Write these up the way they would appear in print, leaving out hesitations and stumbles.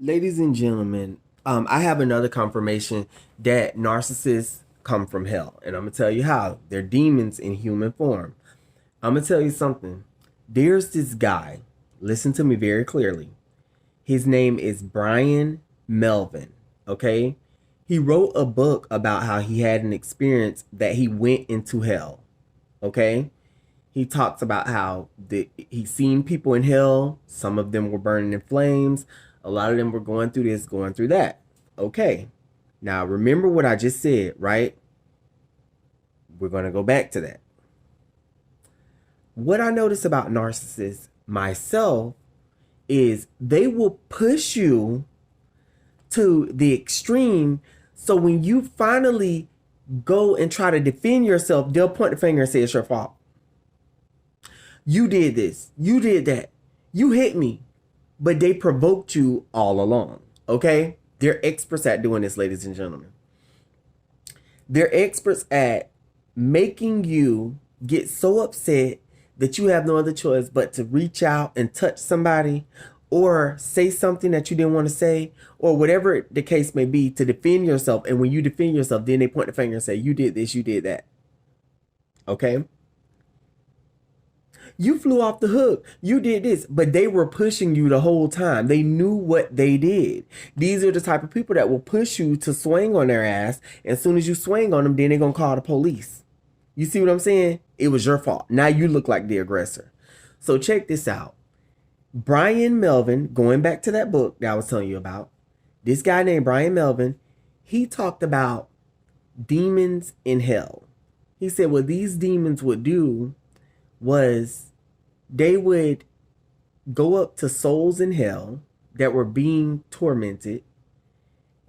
Ladies and gentlemen, I have another confirmation that narcissists come from hell. And I'm going to tell you how. They're demons in human form. I'm going to tell you something. There's this guy. Listen to me very clearly. His name is Brian Melvin. Okay? He wrote a book about how he had an experience that he went into hell. Okay? He talks about how he's seen people in hell. Some of them were burning in flames. A lot of them were going through this, going through that. Okay. Now, remember what I just said, right? We're going to go back to that. What I notice about narcissists myself is they will push you to the extreme. So when you finally go and try to defend yourself, they'll point the finger and say it's your fault. You did this. You did that. You hit me. But they provoked you all along. Okay? They're experts at doing this, ladies and gentlemen. They're experts at making you get so upset that you have no other choice but to reach out and touch somebody or say something that you didn't want to say or whatever the case may be to defend yourself. And when you defend yourself, then they point the finger and say, you did this, you did that. Okay? You flew off the hook. You did this. But they were pushing you the whole time. They knew what they did. These are the type of people that will push you to swing on their ass. And as soon as you swing on them, then they're going to call the police. You see what I'm saying? It was your fault. Now you look like the aggressor. So check this out. Brian Melvin, going back to that book that I was telling you about, this guy named Brian Melvin, he talked about demons in hell. He said what these demons would do was they would go up to souls in hell that were being tormented,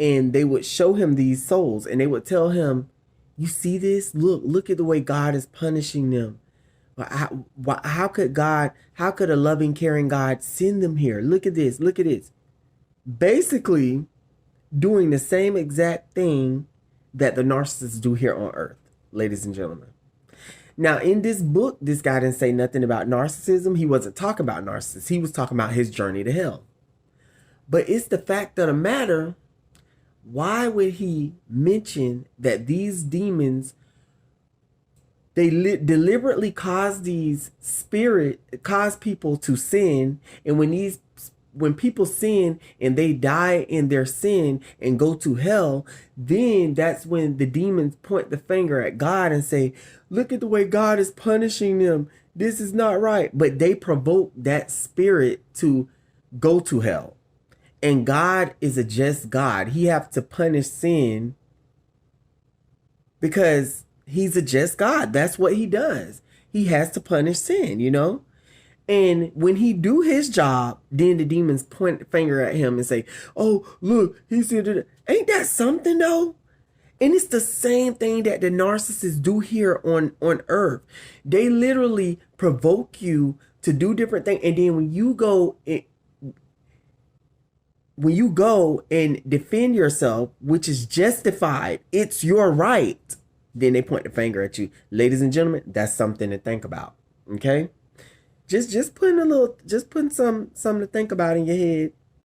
and they would show him these souls, and they would tell him, you see this? Look at the way God is punishing them. How could a loving, caring God send them here? Look at this. Look at this. Basically doing the same exact thing that the narcissists do here on earth, ladies and gentlemen. Now, in this book, this guy didn't say nothing about narcissism. He wasn't talking about narcissists. He was talking about his journey to hell. But it's the fact of the matter, why would he mention that these demons, they deliberately cause people to sin, and when people sin and they die in their sin and go to hell, then that's when the demons point the finger at God and say, look at the way God is punishing them. This is not right. But they provoke that spirit to go to hell. And God is a just God. He has to punish sin because he's a just God. That's what he does. He has to punish sin, you know? And when he do his job, then the demons point the finger at him and say, oh, look, he said that. Ain't that something though? And it's the same thing that the narcissists do here on earth. They literally provoke you to do different things. And then when you go and defend yourself, which is justified, it's your right, then they point the finger at you. Ladies and gentlemen, that's something to think about. Okay? Just putting something to think about in your head.